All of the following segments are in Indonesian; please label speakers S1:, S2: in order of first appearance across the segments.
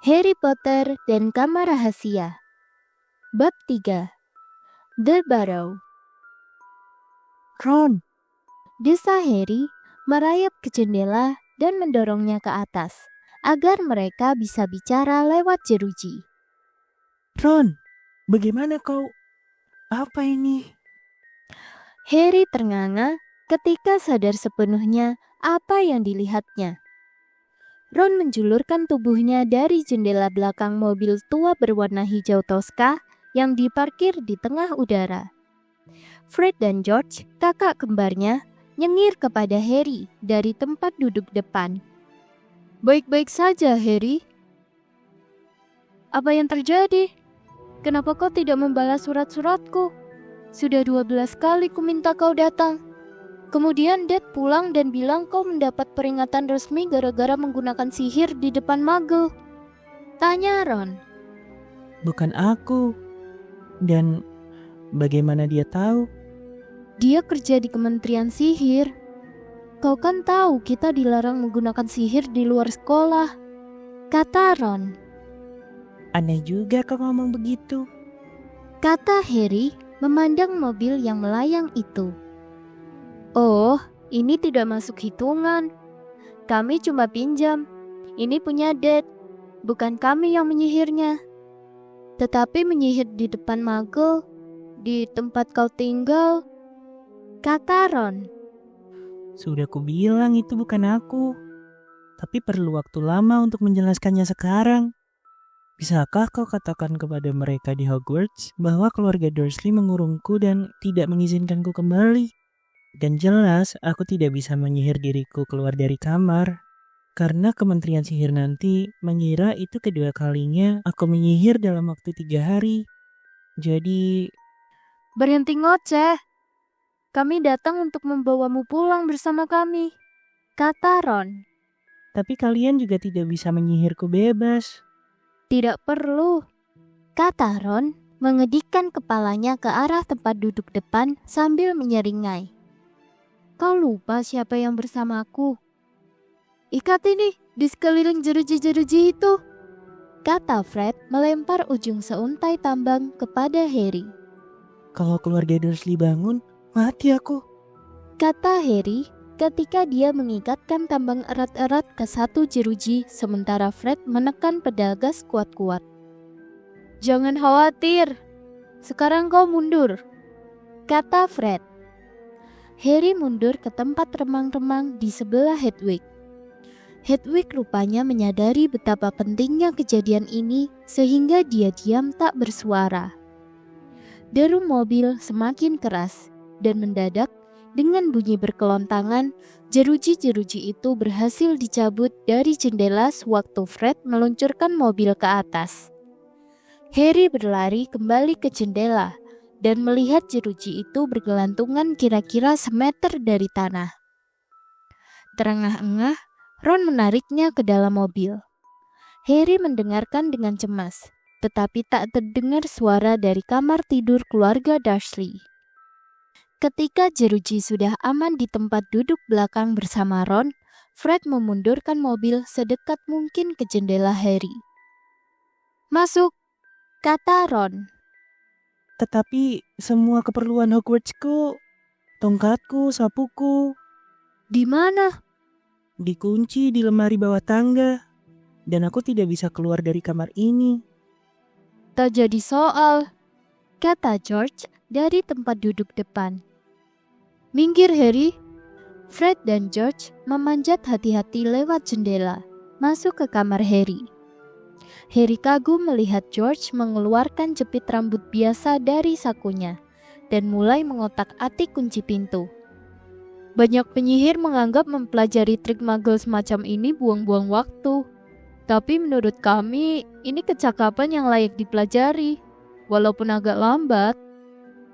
S1: Harry Potter dan Kamar Rahasia. Bab 3. The Burrow.
S2: Ron,
S1: Desa Harry merayap ke jendela dan mendorongnya ke atas agar mereka bisa bicara lewat jeruji.
S2: Ron, bagaimana kau? Apa ini?
S1: Harry ternganga ketika sadar sepenuhnya apa yang dilihatnya. Ron menjulurkan tubuhnya dari jendela belakang mobil tua berwarna hijau Tosca yang diparkir di tengah udara. Fred dan George, kakak kembarnya, nyengir kepada Harry dari tempat duduk depan. "Baik-baik saja, Harry. Apa yang terjadi? Kenapa kau tidak membalas surat-suratku? Sudah 12 kali ku minta kau datang. Kemudian Dad pulang dan bilang kau mendapat peringatan resmi gara-gara menggunakan sihir di depan Muggle." Tanya Ron.
S2: Bukan aku. Dan bagaimana dia tahu?
S1: "Dia kerja di Kementerian Sihir. Kau kan tahu kita dilarang menggunakan sihir di luar sekolah," kata Ron.
S2: Aneh juga kau ngomong begitu.
S1: Kata Harry memandang mobil yang melayang itu. "Oh, ini tidak masuk hitungan. Kami cuma pinjam. Ini punya Dad. Bukan kami yang menyihirnya. Tetapi menyihir di depan Muggle, di tempat kau tinggal," kata Ron.
S2: Sudah kubilang itu bukan aku. Tapi perlu waktu lama untuk menjelaskannya sekarang. Bisakah kau katakan kepada mereka di Hogwarts bahwa keluarga Dursley mengurungku dan tidak mengizinkanku kembali? Dan jelas aku tidak bisa menyihir diriku keluar dari kamar. Karena Kementerian Sihir nanti mengira itu kedua kalinya aku menyihir dalam waktu 3 hari. Jadi,
S1: "Berhenti ngoceh. Kami datang untuk membawamu pulang bersama kami," kata Ron.
S2: tapi kalian juga tidak bisa menyihirku bebas.
S1: "Tidak perlu," kata Ron, mengedikkan kepalanya ke arah tempat duduk depan sambil menyeringai. "Kau lupa siapa yang bersamaku? Ikat ini di sekeliling jeruji-jeruji itu," kata Fred melempar ujung seuntai tambang kepada Harry.
S2: Kalau keluarga Dursley bangun, mati aku.
S1: Kata Harry ketika dia mengikatkan tambang erat-erat ke satu jeruji sementara Fred menekan pedal gas kuat-kuat. "Jangan khawatir. Sekarang kau mundur," kata Fred. Harry mundur ke tempat remang-remang di sebelah Hedwig. Hedwig rupanya menyadari betapa pentingnya kejadian ini sehingga dia diam tak bersuara. Deru mobil semakin keras dan mendadak dengan bunyi berkelontangan, jeruji-jeruji itu berhasil dicabut dari jendela sewaktu Fred meluncurkan mobil ke atas. Harry berlari kembali ke jendela dan melihat jeruji itu bergelantungan kira-kira semeter dari tanah. Terengah-engah, Ron menariknya ke dalam mobil. Harry mendengarkan dengan cemas, tetapi tak terdengar suara dari kamar tidur keluarga Dursley. Ketika jeruji sudah aman di tempat duduk belakang bersama Ron, Fred memundurkan mobil sedekat mungkin ke jendela Harry. "Masuk," kata Ron.
S2: Tetapi semua keperluan Hogwartsku, tongkatku, sapuku,
S1: "Di mana?"
S2: dikunci di lemari bawah tangga. Dan aku tidak bisa keluar dari kamar ini.
S1: "Tak jadi soal," kata George dari tempat duduk depan. "Minggir, Harry." Fred dan George memanjat hati-hati lewat jendela, masuk ke kamar Harry. Harry kagum melihat George mengeluarkan jepit rambut biasa dari sakunya dan mulai mengotak-atik kunci pintu. Banyak penyihir menganggap mempelajari trik Muggle semacam ini buang-buang waktu. Tapi menurut kami, ini kecakapan yang layak dipelajari, walaupun agak lambat,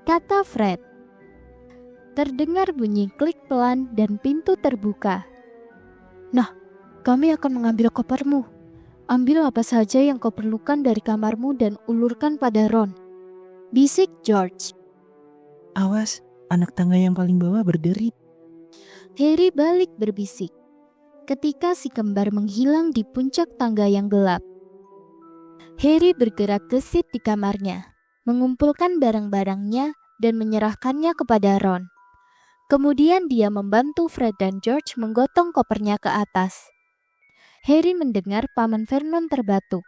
S1: kata Fred. Terdengar bunyi klik pelan dan pintu terbuka. "Nah, kami akan mengambil kopermu. Ambil apa saja yang kau perlukan dari kamarmu dan ulurkan pada Ron," bisik George.
S2: Awas, anak tangga yang paling bawah berderit.
S1: Harry balik berbisik ketika si kembar menghilang di puncak tangga yang gelap. Harry bergerak gesit di kamarnya, mengumpulkan barang-barangnya dan menyerahkannya kepada Ron. Kemudian dia membantu Fred dan George menggotong kopernya ke atas. Harry mendengar Paman Vernon terbatuk.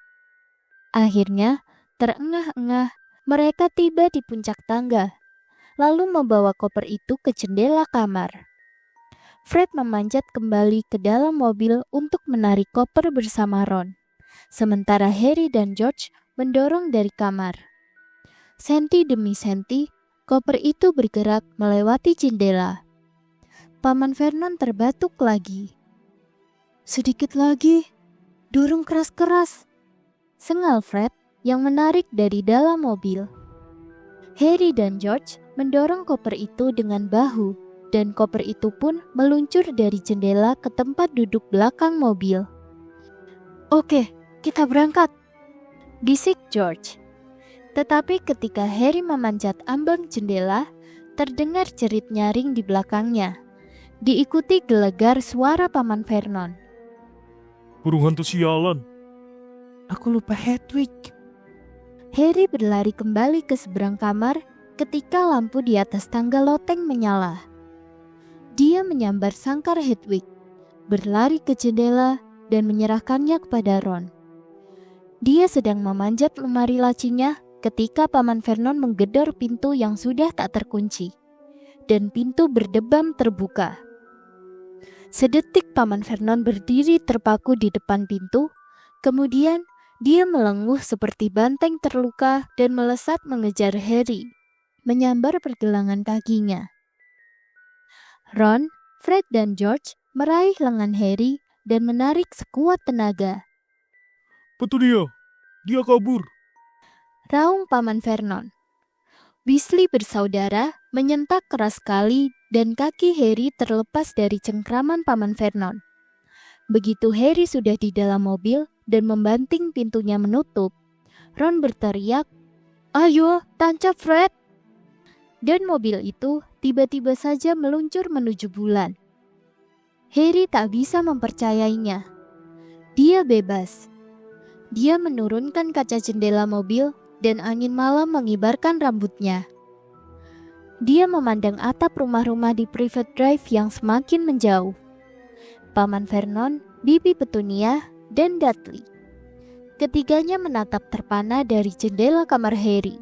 S1: Akhirnya, terengah-engah, mereka tiba di puncak tangga, lalu membawa koper itu ke jendela kamar. Fred memanjat kembali ke dalam mobil untuk menarik koper bersama Ron, sementara Harry dan George mendorong dari kamar. Senti demi senti, koper itu bergerak melewati jendela. Paman Vernon terbatuk lagi. "Sedikit lagi, dorong keras-keras," sengal Fred yang menarik dari dalam mobil. Harry dan George mendorong koper itu dengan bahu, dan koper itu pun meluncur dari jendela ke tempat duduk belakang mobil. "Oke, kita berangkat," bisik George. Tetapi ketika Harry memanjat ambang jendela, terdengar jerit nyaring di belakangnya, diikuti gelegar suara Paman Vernon.
S3: "Burung hantu sialan."
S2: Aku lupa Hedwig.
S1: Harry berlari kembali ke seberang kamar ketika lampu di atas tangga loteng menyala. Dia menyambar sangkar Hedwig, berlari ke jendela dan menyerahkannya kepada Ron. Dia sedang memanjat lemari lacinya ketika Paman Vernon menggedor pintu yang sudah tak terkunci, dan pintu berdebam terbuka. Sedetik Paman Vernon berdiri terpaku di depan pintu, kemudian dia melenguh seperti banteng terluka dan melesat mengejar Harry, menyambar pergelangan kakinya. Ron, Fred, dan George meraih lengan Harry dan menarik sekuat tenaga.
S3: "Betul dia kabur."
S1: Raung Paman Vernon. Weasley bersaudara menyentak keras sekali dan kaki Harry terlepas dari cengkraman Paman Vernon. Begitu Harry sudah di dalam mobil dan membanting pintunya menutup, Ron berteriak, "Ayo, tancap Fred!" Dan mobil itu tiba-tiba saja meluncur menuju bulan. Harry tak bisa mempercayainya. Dia bebas. Dia menurunkan kaca jendela mobil dan angin malam mengibarkan rambutnya. Dia memandang atap rumah-rumah di Private Drive yang semakin menjauh. Paman Vernon, Bibi Petunia, dan Dudley. Ketiganya menatap terpana dari jendela kamar Harry.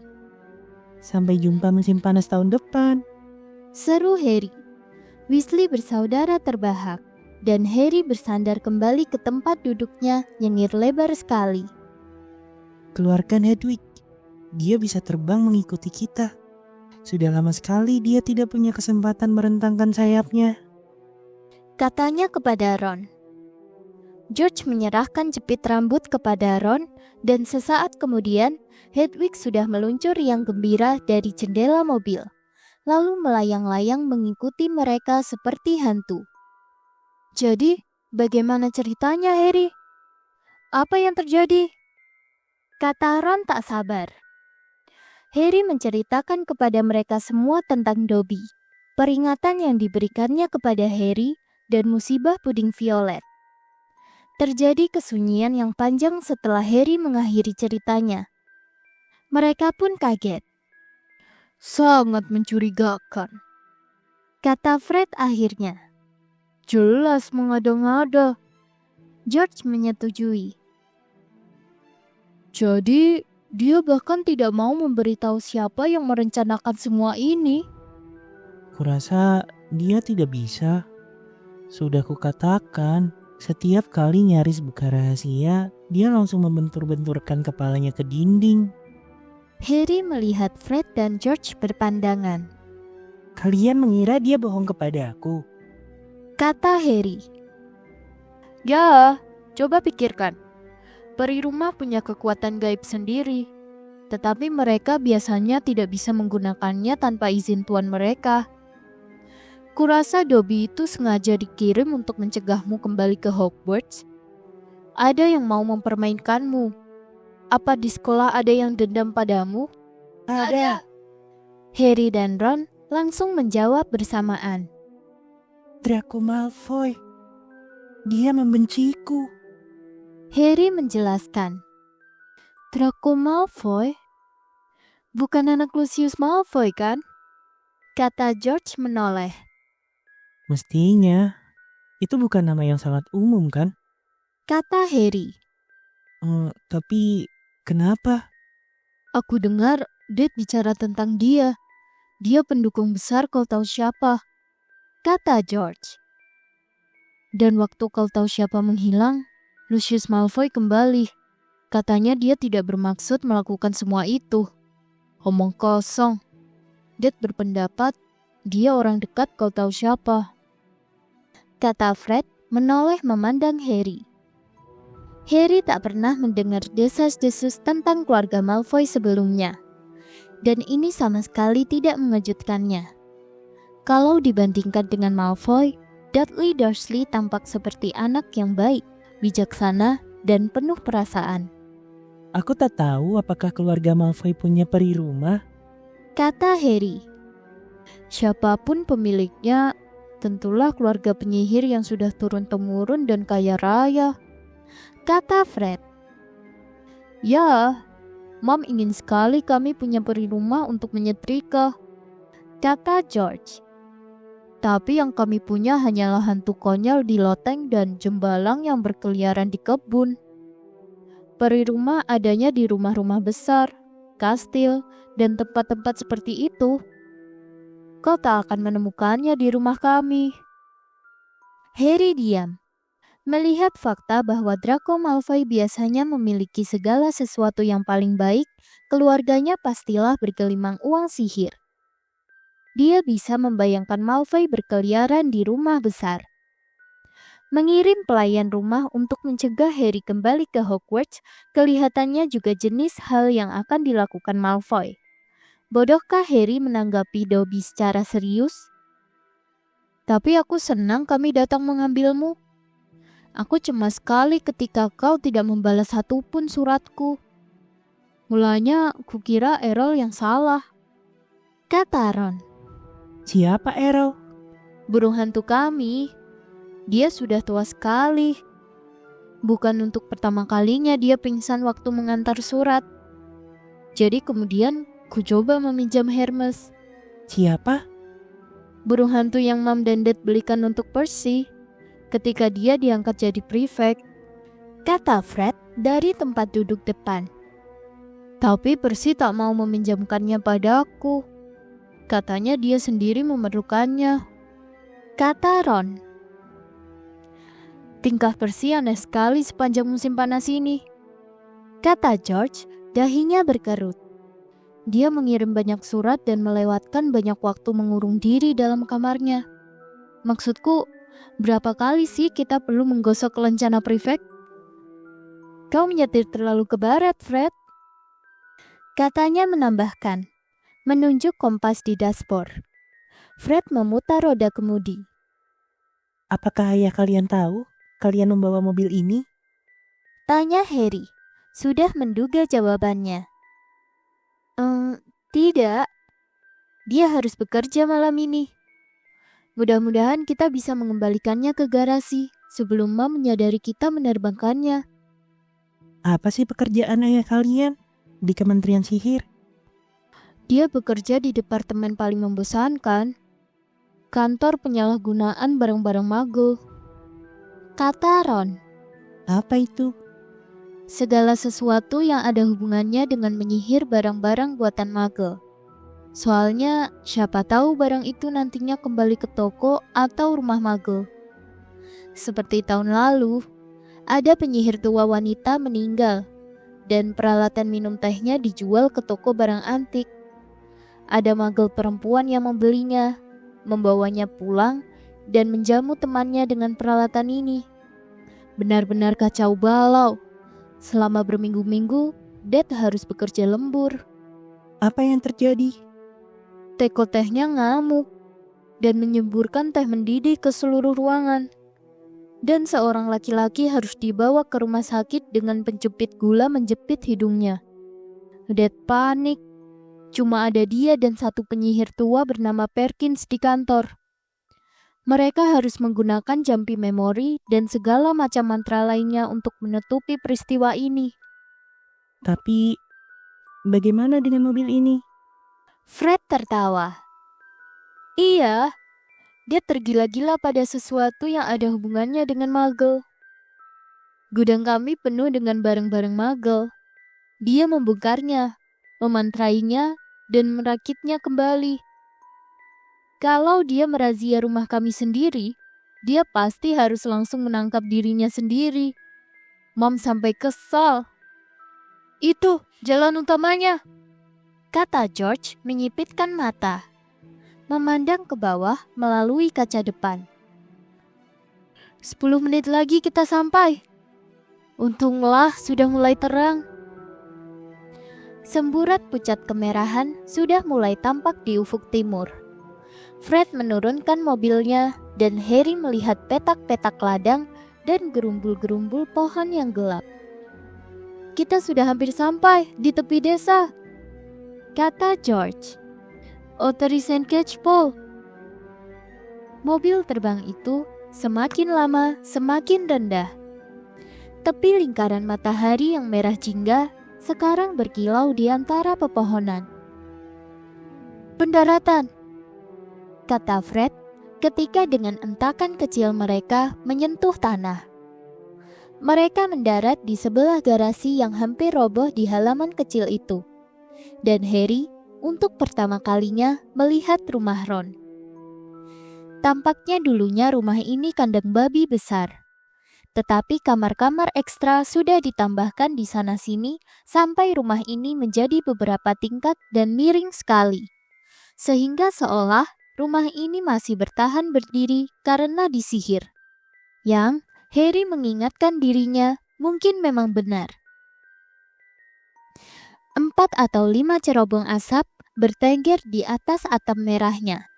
S2: Sampai jumpa musim panas tahun depan.
S1: Seru Harry. Weasley bersaudara terbahak, dan Harry bersandar kembali ke tempat duduknya nyengir lebar sekali.
S2: Keluarkan Hedwig. Dia bisa terbang mengikuti kita. Sudah lama sekali dia tidak punya kesempatan merentangkan sayapnya,
S1: katanya kepada Ron. George menyerahkan jepit rambut kepada Ron, dan sesaat kemudian Hedwig sudah meluncur riang gembira dari jendela mobil, lalu melayang-layang mengikuti mereka seperti hantu. "Jadi, bagaimana ceritanya, Harry? Apa yang terjadi?" kata Ron tak sabar. Harry menceritakan kepada mereka semua tentang Dobby, peringatan yang diberikannya kepada Harry, dan musibah puding violet. Terjadi kesunyian yang panjang setelah Harry mengakhiri ceritanya. Mereka pun kaget. "Sangat mencurigakan," kata Fred akhirnya. "Jelas mengada-ngada," George menyetujui. "Jadi, dia bahkan tidak mau memberitahu siapa yang merencanakan semua ini."
S2: Kurasa dia tidak bisa. Sudah kukatakan, setiap kali nyaris buka rahasia, dia langsung membentur-benturkan kepalanya ke dinding.
S1: Harry melihat Fred dan George berpandangan.
S2: Kalian mengira dia bohong kepada aku?
S1: Kata Harry. "Ya, coba pikirkan. Peri rumah punya kekuatan gaib sendiri, tetapi mereka biasanya tidak bisa menggunakannya tanpa izin tuan mereka. Kurasa Dobby itu sengaja dikirim untuk mencegahmu kembali ke Hogwarts. Ada yang mau mempermainkanmu. Apa di sekolah ada yang dendam padamu?"
S2: Ada.
S1: Harry dan Ron langsung menjawab bersamaan.
S2: Draco Malfoy. Dia membenciku.
S1: Harry menjelaskan. Draco Malfoy? Bukan anak Lucius Malfoy kan? Kata George menoleh.
S2: Mestinya. Itu bukan nama yang sangat umum kan?
S1: Kata Harry.
S2: Tapi kenapa?
S1: Aku dengar Dad bicara tentang dia. Dia pendukung besar kau tahu siapa. Kata George. Dan waktu kau tahu siapa menghilang, Lucius Malfoy kembali. Katanya dia tidak bermaksud melakukan semua itu. Omong kosong. Dad berpendapat dia orang dekat kau tahu siapa. Kata Fred menoleh memandang Harry. Harry tak pernah mendengar desas-desus tentang keluarga Malfoy sebelumnya. Dan ini sama sekali tidak mengejutkannya. Kalau dibandingkan dengan Malfoy, Dudley Dursley tampak seperti anak yang baik, bijaksana, dan penuh perasaan.
S2: Aku tak tahu apakah keluarga Malfoy punya peri rumah.
S1: Kata Harry. Siapapun pemiliknya, tentulah keluarga penyihir yang sudah turun-temurun dan kaya raya. Kata Fred. Ya, Mom ingin sekali kami punya peri rumah untuk menyetrika. Kata George. Tapi yang kami punya hanyalah hantu konyol di loteng dan jembalang yang berkeliaran di kebun. Peri rumah adanya di rumah-rumah besar, kastil, dan tempat-tempat seperti itu. Kau tak akan menemukannya di rumah kami. Harry diam, melihat fakta bahwa Draco Malfoy biasanya memiliki segala sesuatu yang paling baik. Keluarganya pastilah bergelimang uang sihir. Dia bisa membayangkan Malfoy berkeliaran di rumah besar. Mengirim pelayan rumah untuk mencegah Harry kembali ke Hogwarts kelihatannya juga jenis hal yang akan dilakukan Malfoy. Bodohkah Harry menanggapi Dobby secara serius? Tapi aku senang kami datang mengambilmu. Aku cemas sekali ketika kau tidak membalas satupun suratku. Mulanya kukira Errol yang salah. Kata Ron.
S2: Siapa Errol?
S1: Burung hantu kami. Dia sudah tua sekali. Bukan untuk pertama kalinya dia pingsan waktu mengantar surat. Jadi kemudian ku coba meminjam Hermes.
S2: Siapa?
S1: Burung hantu yang Mam dan Dad belikan untuk Percy ketika dia diangkat jadi prefect. Kata Fred dari tempat duduk depan. Tapi Percy tak mau meminjamkannya padaku. Katanya dia sendiri memerlukannya. Kata Ron. Tingkah Percy aneh sekali sepanjang musim panas ini. Kata George, dahinya berkerut. Dia mengirim banyak surat dan melewatkan banyak waktu mengurung diri dalam kamarnya. Maksudku, berapa kali sih kita perlu menggosok lencana prefect? Kau menyetir terlalu ke barat, Fred. Katanya menambahkan, menunjuk kompas di dashboard. Fred memutar roda kemudi.
S2: Apakah ayah kalian tahu kalian membawa mobil ini?
S1: Tanya Harry, sudah menduga jawabannya. Tidak. Dia harus bekerja malam ini. Mudah-mudahan kita bisa mengembalikannya ke garasi sebelum Mom menyadari kita menerbangkannya.
S2: Apa sih pekerjaan ayah kalian di Kementerian Sihir?
S1: Dia bekerja di departemen paling membosankan. Kantor penyalahgunaan barang-barang magel. Kata Ron.
S2: Apa itu?
S1: Segala sesuatu yang ada hubungannya dengan menyihir barang-barang buatan magel. Soalnya siapa tahu barang itu nantinya kembali ke toko atau rumah magel. Seperti tahun lalu, ada penyihir tua wanita meninggal dan peralatan minum tehnya dijual ke toko barang antik. Ada magel perempuan yang membelinya, membawanya pulang, dan menjamu temannya dengan peralatan ini. Benar-benar kacau balau. Selama berminggu-minggu, Dad harus bekerja lembur.
S2: Apa yang terjadi?
S1: Teko tehnya ngamuk dan menyemburkan teh mendidih ke seluruh ruangan. Dan seorang laki-laki harus dibawa ke rumah sakit dengan penjepit gula menjepit hidungnya. Dad panik. Cuma ada dia dan satu penyihir tua bernama Perkins di kantor. Mereka harus menggunakan jampi memori dan segala macam mantra lainnya untuk menutupi peristiwa ini.
S2: Tapi, bagaimana dengan mobil ini?
S1: Fred tertawa. Iya, dia tergila-gila pada sesuatu yang ada hubungannya dengan Muggle. Gudang kami penuh dengan barang-barang Muggle. Dia membongkarnya, memantrainya, dan merakitnya kembali. Kalau dia merazia rumah kami sendiri, dia pasti harus langsung menangkap dirinya sendiri. Mom sampai kesal. Itu jalan utamanya, kata George menyipitkan mata, memandang ke bawah melalui kaca depan. 10 menit lagi kita sampai. Untunglah sudah mulai terang. Semburat pucat kemerahan sudah mulai tampak di ufuk timur. Fred menurunkan mobilnya dan Harry melihat petak-petak ladang dan gerumbul-gerumbul pohon yang gelap. Kita sudah hampir sampai di tepi desa, kata George. Ottery St. Catchpole. Mobil terbang itu semakin lama semakin rendah. Tepi lingkaran matahari yang merah jingga sekarang berkilau di antara pepohonan. Pendaratan, kata Fred ketika dengan entakan kecil mereka menyentuh tanah. Mereka mendarat di sebelah garasi yang hampir roboh di halaman kecil itu. Dan Harry untuk pertama kalinya melihat rumah Ron. Tampaknya dulunya rumah ini kandang babi besar. Tetapi kamar-kamar ekstra sudah ditambahkan di sana-sini sampai rumah ini menjadi beberapa tingkat dan miring sekali. Sehingga seolah rumah ini masih bertahan berdiri karena disihir. Yang Harry mengingatkan dirinya mungkin memang benar. 4 atau 5 cerobong asap bertengger di atas atap merahnya.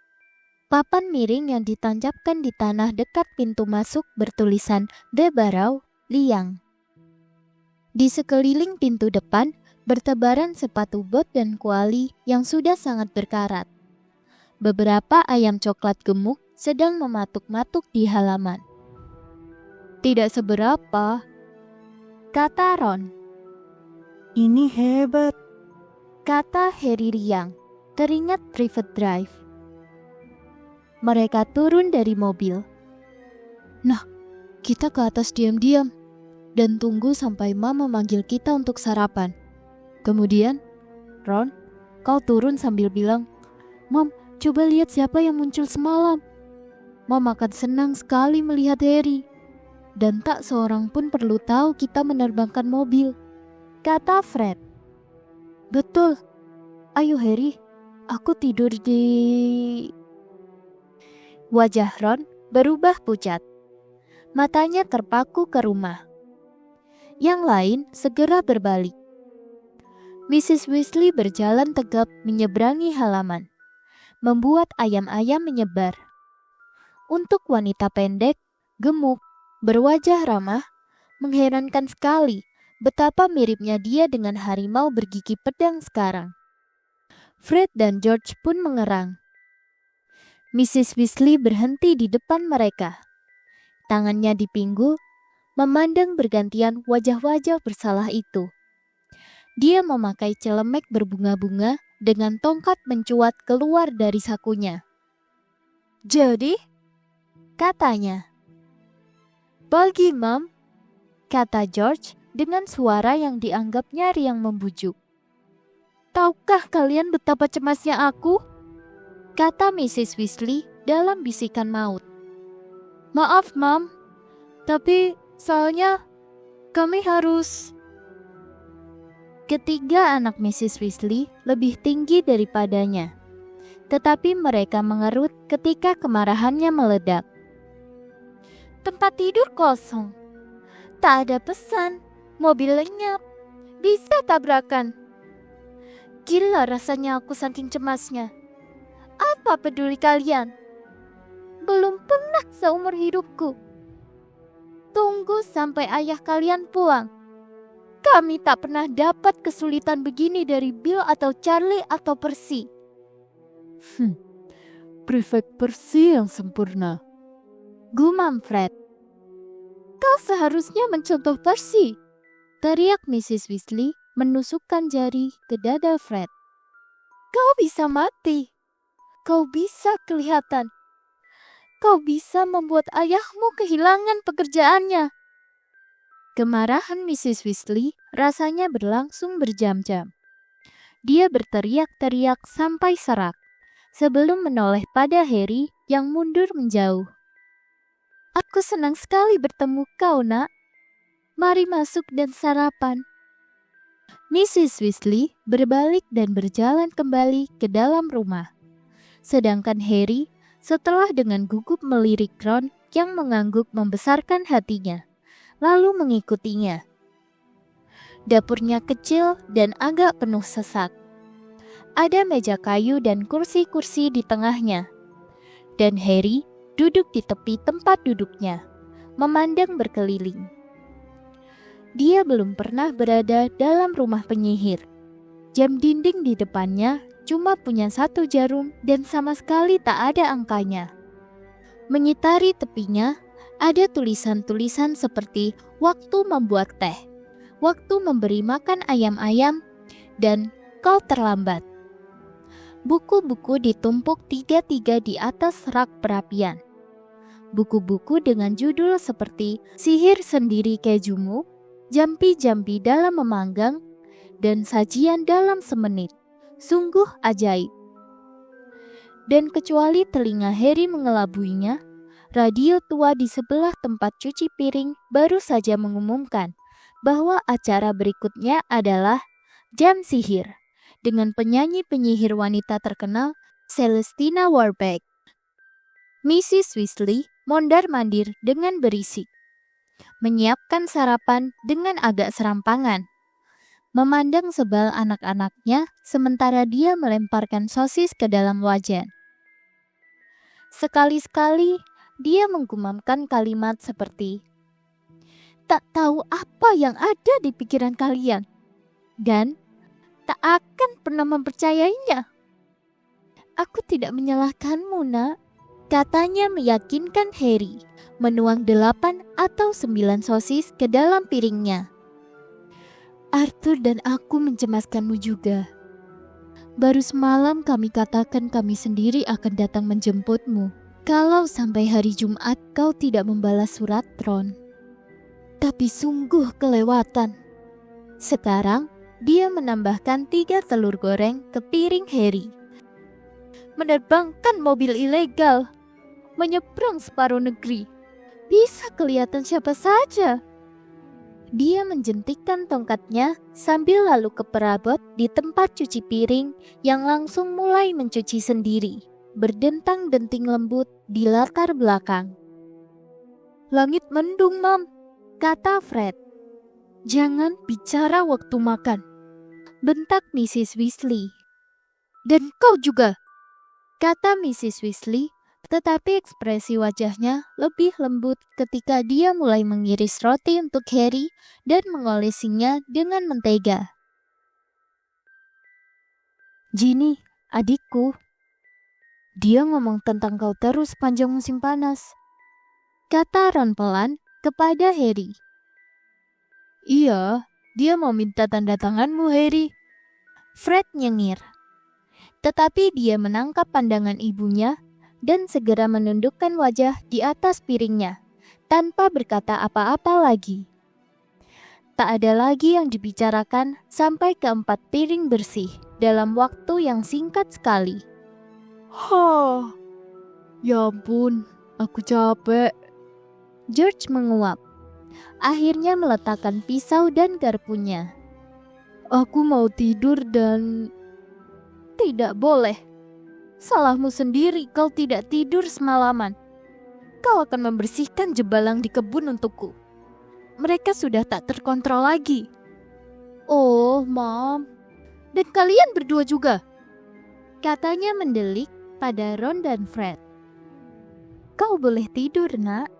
S1: Papan miring yang ditancapkan di tanah dekat pintu masuk bertulisan The Barrow, Liang. Di sekeliling pintu depan bertebaran sepatu bot dan kuali yang sudah sangat berkarat. Beberapa ayam coklat gemuk sedang mematuk-matuk di halaman. Tidak seberapa, kata Ron.
S2: Ini hebat.
S1: Kata Harry riang, teringat Private Drive. Mereka turun dari mobil. Nah, kita ke atas diam-diam dan tunggu sampai Mom memanggil kita untuk sarapan. Kemudian, Ron, kau turun sambil bilang, Mom, coba lihat siapa yang muncul semalam. Mom akan senang sekali melihat Harry. Dan tak seorang pun perlu tahu kita menerbangkan mobil, kata Fred. Betul. Ayo Harry, aku tidur di... Wajah Ron berubah pucat. Matanya terpaku ke rumah. Yang lain segera berbalik. Mrs. Weasley berjalan tegap menyeberangi halaman, membuat ayam-ayam menyebar. Untuk wanita pendek, gemuk, berwajah ramah, mengherankan sekali betapa miripnya dia dengan harimau bergigi pedang sekarang. Fred dan George pun mengerang. Mrs. Weasley berhenti di depan mereka. Tangannya di pinggul, memandang bergantian wajah-wajah bersalah itu. Dia memakai celemek berbunga-bunga dengan tongkat mencuat keluar dari sakunya. Jadi, katanya. Pagi, Mom, kata George dengan suara yang dianggapnya riang membujuk. Tahukah kalian betapa cemasnya aku? Kata Mrs. Weasley dalam bisikan maut. Maaf, Mom, tapi soalnya kami harus... Ketiga anak Mrs. Weasley lebih tinggi daripadanya. Tetapi mereka mengerut ketika kemarahannya meledak. Tempat tidur kosong. Tak ada pesan, mobil lenyap, bisa tabrakan. Gila rasanya aku saking cemasnya. Apa peduli kalian? Belum pernah seumur hidupku. Tunggu sampai ayah kalian pulang. Kami tak pernah dapat kesulitan begini dari Bill atau Charlie atau Percy. Prefect Percy yang sempurna, gumam Fred. Kau seharusnya mencontoh Percy, teriak Mrs. Weasley menusukkan jari ke dada Fred. Kau bisa mati. Kau bisa kelihatan. Kau bisa membuat ayahmu kehilangan pekerjaannya. Kemarahan Mrs. Weasley rasanya berlangsung berjam-jam. Dia berteriak-teriak sampai serak sebelum menoleh pada Harry yang mundur menjauh. Aku senang sekali bertemu kau, nak. Mari masuk dan sarapan. Mrs. Weasley berbalik dan berjalan kembali ke dalam rumah. Sedangkan Harry setelah dengan gugup melirik Ron yang mengangguk membesarkan hatinya, lalu mengikutinya. Dapurnya kecil dan agak penuh sesak. Ada meja kayu dan kursi-kursi di tengahnya. Dan Harry duduk di tepi tempat duduknya, memandang berkeliling. Dia belum pernah berada dalam rumah penyihir. Jam dinding di depannya cuma punya 1 jarum dan sama sekali tak ada angkanya. Menyitari tepinya ada tulisan-tulisan seperti waktu membuat teh, waktu memberi makan ayam-ayam, dan kau terlambat. Buku-buku ditumpuk 3-3 di atas rak perapian. Buku-buku dengan judul seperti Sihir Sendiri Kejumu, Jampi-jampi dalam memanggang, dan Sajian dalam semenit. Sungguh ajaib. Dan kecuali telinga Harry mengelabuinya, radio tua di sebelah tempat cuci piring baru saja mengumumkan bahwa acara berikutnya adalah Jam Sihir dengan penyanyi penyihir wanita terkenal Celestina Warbeck. Mrs. Weasley mondar-mandir dengan berisik, menyiapkan sarapan dengan agak serampangan, memandang sebal anak-anaknya sementara dia melemparkan sosis ke dalam wajan. Sekali-sekali dia menggumamkan kalimat seperti, "Tak tahu apa yang ada di pikiran kalian, dan tak akan pernah mempercayainya." "Aku tidak menyalahkanmu, nak," katanya meyakinkan Harry, menuang 8 atau 9 sosis ke dalam piringnya. "Arthur dan aku mencemaskanmu juga. Baru semalam kami katakan kami sendiri akan datang menjemputmu kalau sampai hari Jumat kau tidak membalas surat Ron. Tapi sungguh kelewatan." Sekarang dia menambahkan 3 telur goreng ke piring Harry. "Menerbangkan mobil ilegal, menyeberang separuh negeri. Bisa kelihatan siapa saja." Dia menjentikkan tongkatnya sambil lalu ke perabot di tempat cuci piring yang langsung mulai mencuci sendiri, berdentang-denting lembut di latar belakang. "Langit mendung, Mam," kata Fred. "Jangan bicara waktu makan," bentak Mrs. Weasley. "Dan kau juga," kata Mrs. Weasley, tetapi ekspresi wajahnya lebih lembut ketika dia mulai mengiris roti untuk Harry dan mengolesinya dengan mentega. "Ginny, adikku, dia ngomong tentang kau terus sepanjang musim panas," kata Ron pelan kepada Harry. "Iya, dia mau minta tanda tanganmu, Harry," Fred nyengir. Tetapi dia menangkap pandangan ibunya dan segera menundukkan wajah di atas piringnya, tanpa berkata apa-apa lagi. Tak ada lagi yang dibicarakan sampai keempat piring bersih dalam waktu yang singkat sekali. Ya ampun, aku capek," George menguap. Akhirnya meletakkan pisau dan garpunya. "Aku mau tidur dan..." "Tidak boleh. Salahmu sendiri kau tidak tidur semalaman. Kau akan membersihkan jebalang di kebun untukku. Mereka sudah tak terkontrol lagi." "Oh, Mom. Dan kalian berdua juga," katanya mendelik pada Ron dan Fred. "Kau boleh tidur, nak,"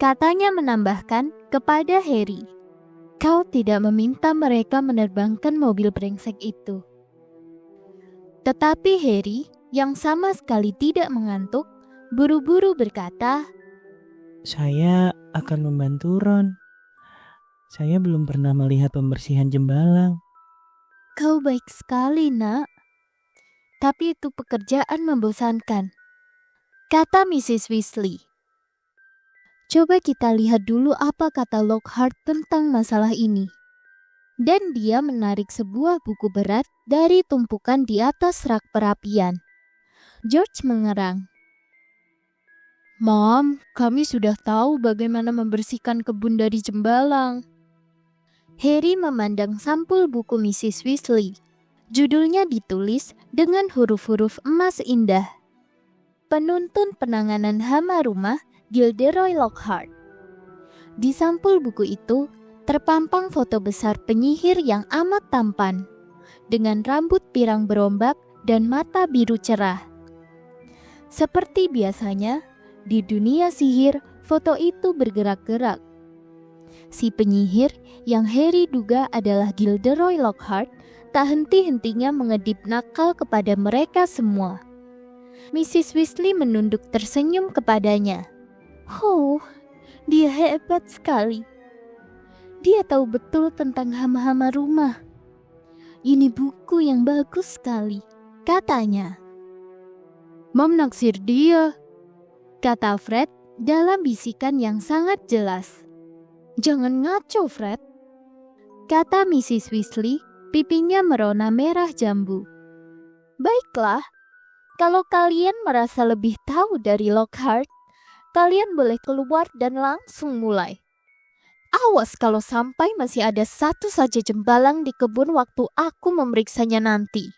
S1: katanya menambahkan kepada Harry. "Kau tidak meminta mereka menerbangkan mobil brengsek itu." Tetapi Harry yang sama sekali tidak mengantuk, buru-buru berkata,
S2: Saya akan membantu Ron. Saya belum pernah melihat pembersihan jembalang.
S1: Kau baik sekali, Nak. Tapi itu pekerjaan membosankan, kata Mrs. Weasley. Coba kita lihat dulu apa kata Lockhart tentang masalah ini. Dan dia menarik sebuah buku berat dari tumpukan di atas rak perapian. George mengerang. Mom, kami sudah tahu bagaimana membersihkan kebun dari jembalang. Harry memandang sampul buku Mrs. Weasley. Judulnya ditulis dengan huruf-huruf emas indah. Penuntun Penanganan Hama Rumah Gilderoy Lockhart. Di sampul buku itu terpampang foto besar penyihir yang amat tampan, dengan rambut pirang berombak dan mata biru cerah. Seperti biasanya, di dunia sihir, foto itu bergerak-gerak. Si penyihir yang Harry duga adalah Gilderoy Lockhart tak henti-hentinya mengedip nakal kepada mereka semua. Mrs. Weasley menunduk tersenyum kepadanya. Oh, dia hebat sekali. Dia tahu betul tentang hama-hama rumah. Ini buku yang bagus sekali, katanya. Mom naksir dia, kata Fred dalam bisikan yang sangat jelas. Jangan ngaco, Fred, kata Mrs. Weasley, pipinya merona merah jambu. Baiklah, kalau kalian merasa lebih tahu dari Lockhart, kalian boleh keluar dan langsung mulai. Awas kalau sampai masih ada satu saja jembalang di kebun waktu aku memeriksanya nanti.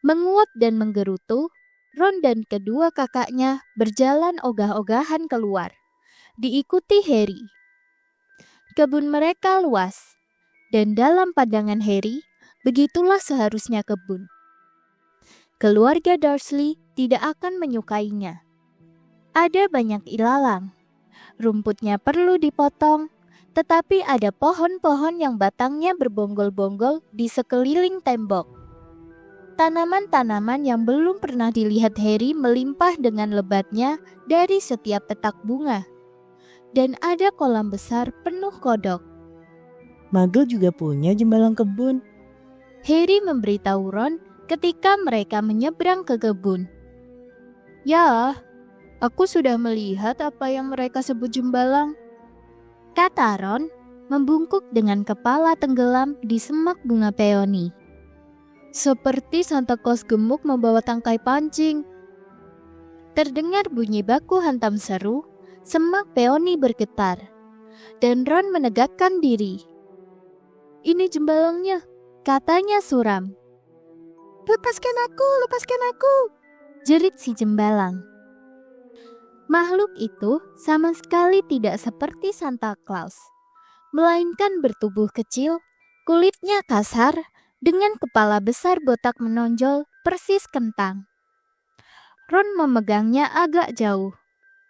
S1: Menguap dan menggerutu, Ron dan kedua kakaknya berjalan ogah-ogahan keluar, diikuti Harry. Kebun mereka luas, dan dalam pandangan Harry, begitulah seharusnya kebun. Keluarga Dursley tidak akan menyukainya. Ada banyak ilalang. Rumputnya perlu dipotong, tetapi ada pohon-pohon yang batangnya berbonggol-bonggol di sekeliling tembok. Tanaman-tanaman yang belum pernah dilihat Harry melimpah dengan lebatnya dari setiap petak bunga. Dan ada kolam besar penuh kodok.
S2: Muggle juga punya jembalang kebun.
S1: Harry memberitahu Ron ketika mereka menyeberang ke kebun. Ya, aku sudah melihat apa yang mereka sebut jembalang, kata Ron, membungkuk dengan kepala tenggelam di semak bunga peoni. Seperti Santa Claus gemuk membawa tangkai pancing. Terdengar bunyi baku hantam seru, semak peoni bergetar, dan Ron menegakkan diri. Ini jembalangnya, katanya suram. Lepaskan aku, jerit si jembalang. Makhluk itu sama sekali tidak seperti Santa Claus, melainkan bertubuh kecil, kulitnya kasar, dengan kepala besar botak menonjol persis kentang. Ron memegangnya agak jauh,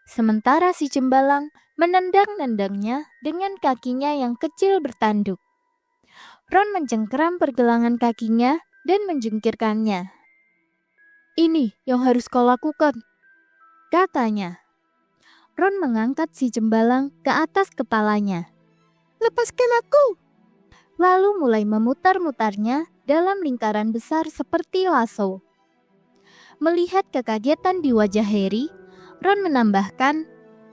S1: sementara si jembalang menendang-nendangnya dengan kakinya yang kecil bertanduk. Ron mencengkeram pergelangan kakinya dan menjungkirkannya. Ini yang harus kau lakukan, katanya. Ron mengangkat si jembalang ke atas kepalanya. Lepaskan aku! Lalu mulai memutar-mutarnya dalam lingkaran besar seperti lasso. Melihat kekagetan di wajah Harry, Ron menambahkan,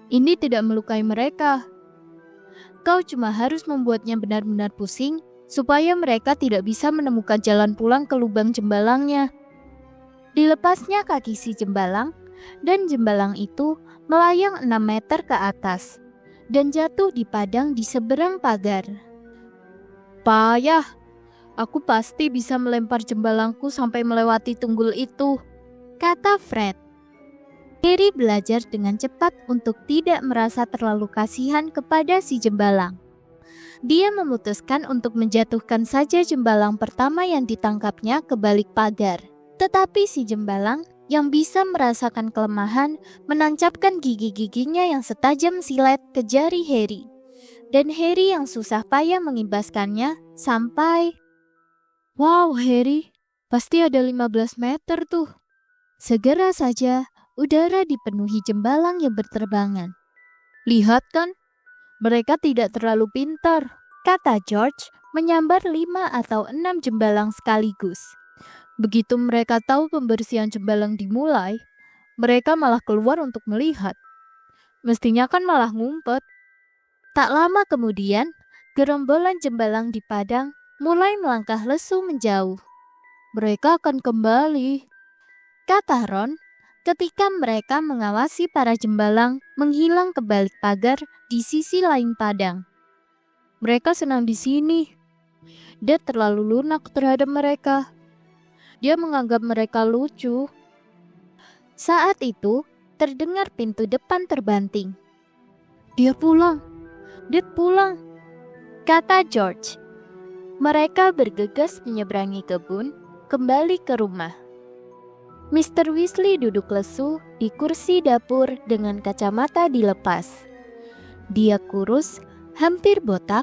S1: ini tidak melukai mereka. Kau cuma harus membuatnya benar-benar pusing supaya mereka tidak bisa menemukan jalan pulang ke lubang jembalangnya. Dilepasnya kaki si jembalang, dan jembalang itu melayang 6 meter ke atas dan jatuh di padang di seberang pagar. Payah, aku pasti bisa melempar jembalangku sampai melewati tunggul itu, kata Fred. Harry belajar dengan cepat untuk tidak merasa terlalu kasihan kepada si jembalang. Dia memutuskan untuk menjatuhkan saja jembalang pertama yang ditangkapnya ke balik pagar. Tetapi si jembalang yang bisa merasakan kelemahan menancapkan gigi-giginya yang setajam silet ke jari Harry. Dan Harry yang susah payah mengimbaskannya sampai... Wow, Harry, pasti ada 15 meter tuh. Segera saja udara dipenuhi jembalang yang berterbangan. Lihat kan, mereka tidak terlalu pintar, kata George menyambar 5 atau 6 jembalang sekaligus. Begitu mereka tahu pembersihan jembalang dimulai, mereka malah keluar untuk melihat. Mestinya kan malah ngumpet. Tak lama kemudian, gerombolan jembalang di padang mulai melangkah lesu menjauh. Mereka akan kembali, kata Ron, ketika mereka mengawasi para jembalang menghilang ke balik pagar di sisi lain padang. Mereka senang di sini. Dia terlalu lunak terhadap mereka. Dia menganggap mereka lucu. Saat itu, terdengar pintu depan terbanting. Dia pulang, kata George. Mereka bergegas menyeberangi kebun, kembali ke rumah. Mr. Weasley duduk lesu di kursi dapur dengan kacamata dilepas. Dia kurus, hampir botak,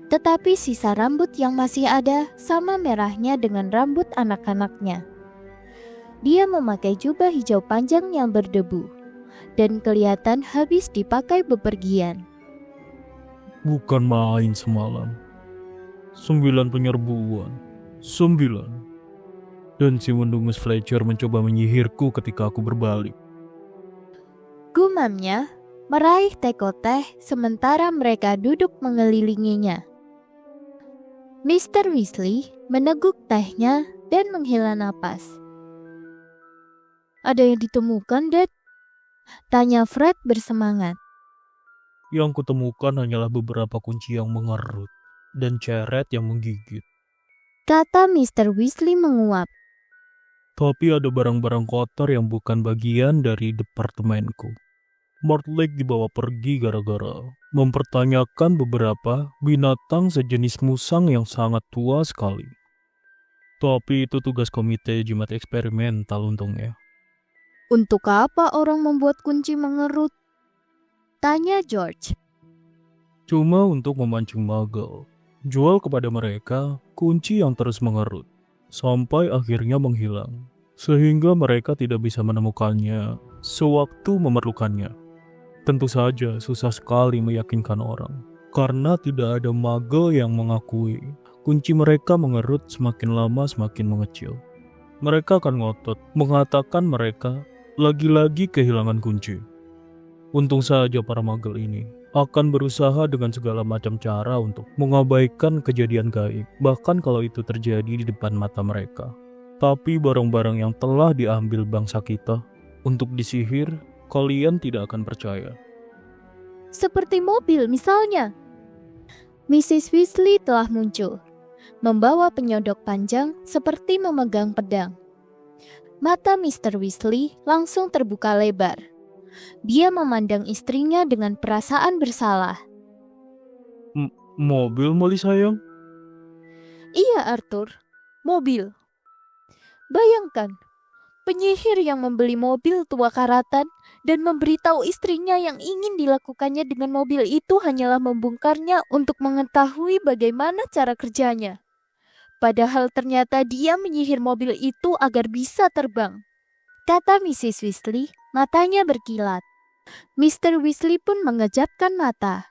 S1: tetapi sisa rambut yang masih ada sama merahnya dengan rambut anak-anaknya. Dia memakai jubah hijau panjang yang berdebu dan kelihatan habis dipakai bepergian.
S3: Bukan main semalam. 9 penyerbuan. 9. Dan si mendungus Fletcher mencoba menyihirku ketika aku berbalik.
S1: Gumamnya meraih teko teh sementara mereka duduk mengelilinginya. Mr. Weasley meneguk tehnya dan menghela napas. Ada yang ditemukan, Dad? Tanya Fred bersemangat.
S3: Yang kutemukan hanyalah beberapa kunci yang mengerut dan ceret yang menggigit.
S1: Kata Mr. Weasley menguap.
S3: Tapi ada barang-barang kotor yang bukan bagian dari departemenku. Mortlake dibawa pergi gara-gara mempertanyakan beberapa binatang sejenis musang yang sangat tua sekali. Tapi itu tugas komite jimat eksperimental untungnya.
S1: Untuk apa orang membuat kunci mengerut? Tanya George.
S3: Cuma untuk memancing muggle. Jual kepada mereka kunci yang terus mengerut, sampai akhirnya menghilang. Sehingga mereka tidak bisa menemukannya sewaktu memerlukannya. Tentu saja susah sekali meyakinkan orang, karena tidak ada muggle yang mengakui kunci mereka mengerut semakin lama semakin mengecil. Mereka akan ngotot mengatakan mereka lagi-lagi kehilangan kunci. Untung saja para muggle ini akan berusaha dengan segala macam cara untuk mengabaikan kejadian gaib, bahkan kalau itu terjadi di depan mata mereka. Tapi barang-barang yang telah diambil bangsa kita untuk disihir, kalian tidak akan percaya.
S1: Seperti mobil misalnya. Mrs. Weasley telah muncul, membawa penyodok panjang seperti memegang pedang. Mata Mr. Weasley langsung terbuka lebar. Dia memandang istrinya dengan perasaan bersalah.
S3: Mobil, Molly sayang?
S1: Iya, Arthur. Mobil. Bayangkan, penyihir yang membeli mobil tua karatan dan memberitahu istrinya yang ingin dilakukannya dengan mobil itu hanyalah membongkarnya untuk mengetahui bagaimana cara kerjanya. Padahal ternyata dia menyihir mobil itu agar bisa terbang. Kata Mrs. Weasley, matanya berkilat. Mr. Weasley pun mengejapkan mata.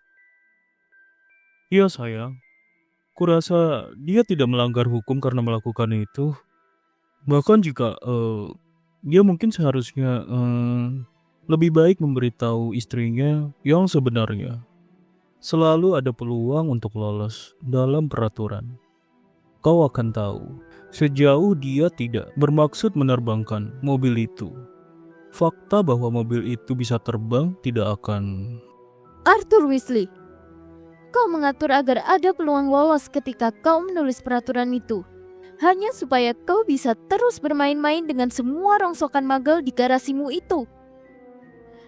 S3: Iya sayang. Kurasa dia tidak melanggar hukum karena melakukan itu. Bahkan jika dia mungkin seharusnya lebih baik memberitahu istrinya yang sebenarnya. Selalu ada peluang untuk lolos dalam peraturan. Kau akan tahu, sejauh dia tidak bermaksud menerbangkan mobil itu. Fakta bahwa mobil itu bisa terbang tidak akan...
S1: Arthur Weasley, kau mengatur agar ada peluang lolos ketika kau menulis peraturan itu. Hanya supaya kau bisa terus bermain-main dengan semua rongsokan muggle di garasimu itu.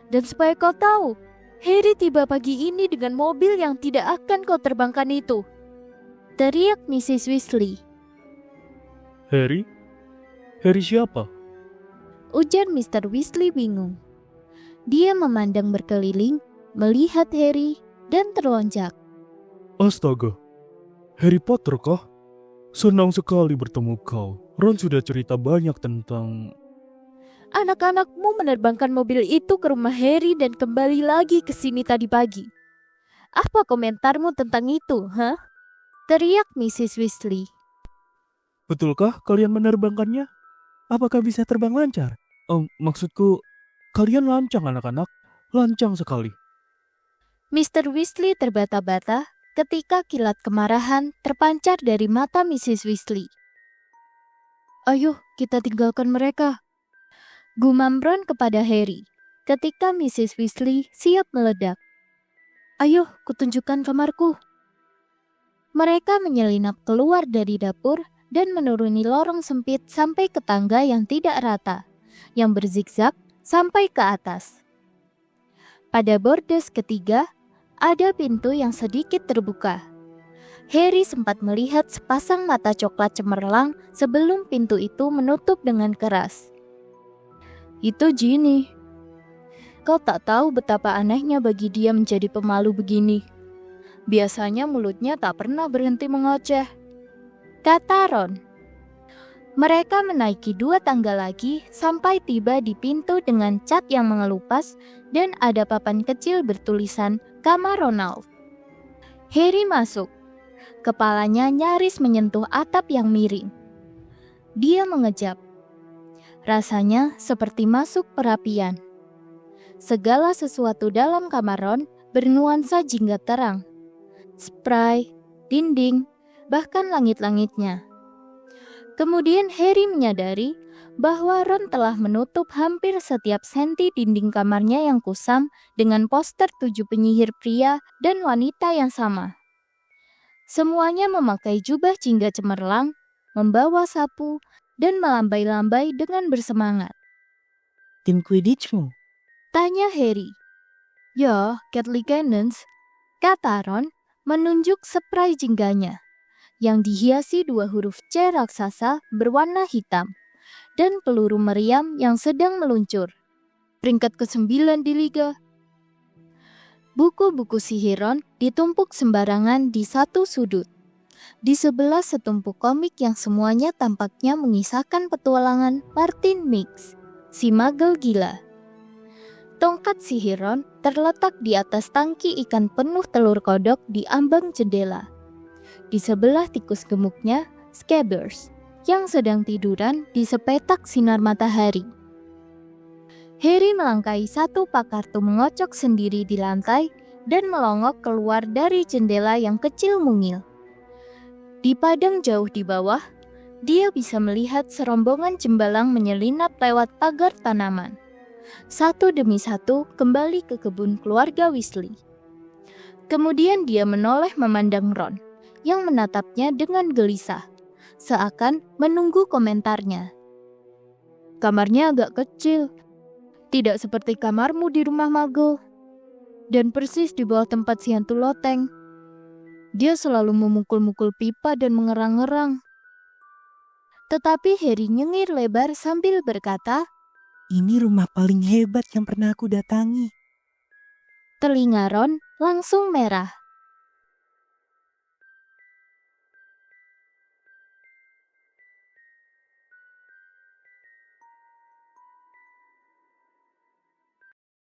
S1: Dan supaya kau tahu, Harry tiba pagi ini dengan mobil yang tidak akan kau terbangkan itu. Teriak Mrs. Weasley.
S3: Harry? Harry siapa?
S1: Ujar Mr. Weasley bingung. Dia memandang berkeliling, melihat Harry, dan terlonjak.
S3: Astaga, Harry Potter kah? Senang sekali bertemu kau. Ron sudah cerita banyak tentang...
S1: Anak-anakmu menerbangkan mobil itu ke rumah Harry dan kembali lagi ke sini tadi pagi. Apa komentarmu tentang itu, ha? teriak Mrs. Weasley.
S3: Betulkah kalian menerbangkannya? Apakah bisa terbang lancar? Maksudku, kalian lancang anak-anak. Lancang sekali.
S1: Mr. Weasley terbata-bata ketika kilat kemarahan terpancar dari mata Mrs. Weasley. Ayo, kita tinggalkan mereka, gumam Ron kepada Harry ketika Mrs. Weasley siap meledak. Ayo, kutunjukkan kamarku. Mereka menyelinap keluar dari dapur dan menuruni lorong sempit sampai ke tangga yang tidak rata, yang berzigzag sampai ke atas. Pada bordes ketiga, ada pintu yang sedikit terbuka. Harry sempat melihat sepasang mata coklat cemerlang sebelum pintu itu menutup dengan keras. Itu Ginny. Kau tak tahu betapa anehnya bagi dia menjadi pemalu begini. Biasanya mulutnya tak pernah berhenti mengoceh, kata Ron. Mereka menaiki 2 tangga lagi sampai tiba di pintu dengan cat yang mengelupas dan ada papan kecil bertulisan Kamar Ronald. Harry masuk. Kepalanya nyaris menyentuh atap yang miring. Dia mengejap. Rasanya seperti masuk perapian. Segala sesuatu dalam kamar Ron bernuansa jingga terang. Spray, dinding, bahkan langit-langitnya. Kemudian Harry menyadari bahwa Ron telah menutup hampir setiap senti dinding kamarnya yang kusam dengan poster 7 penyihir pria dan wanita yang sama. Semuanya memakai jubah jingga cemerlang, membawa sapu, dan melambai-lambai dengan bersemangat.
S2: Tim Quidditchmu?
S1: Tanya Harry. Ya, Catly Cannons, kata Ron menunjuk spray jingganya, yang dihiasi 2 huruf C raksasa berwarna hitam, dan peluru meriam yang sedang meluncur. Peringkat ke-9 di Liga. Buku-buku sihir Ron ditumpuk sembarangan di satu sudut. Di sebelah setumpuk komik yang semuanya tampaknya mengisahkan petualangan Martin Mix, si magel gila. Tongkat sihir Ron terletak di atas tangki ikan penuh telur kodok di ambang jendela. Di sebelah tikus gemuknya, Scabbers, yang sedang tiduran di sepetak sinar matahari. Harry melangkahi satu pak kartu mengocok sendiri di lantai dan melongok keluar dari jendela yang kecil mungil. Di padang jauh di bawah, dia bisa melihat serombongan cembalang menyelinap lewat pagar tanaman. Satu demi satu kembali ke kebun keluarga Weasley. Kemudian dia menoleh memandang Ron, yang menatapnya dengan gelisah, seakan menunggu komentarnya. Kamarnya agak kecil, tidak seperti kamarmu di rumah Muggle, dan persis di bawah tempat si hantu loteng. Dia selalu memukul-mukul pipa dan mengerang-ngerang. Tetapi Harry nyengir lebar sambil berkata,
S2: Ini rumah paling hebat yang pernah aku datangi.
S1: telinga Ron langsung merah.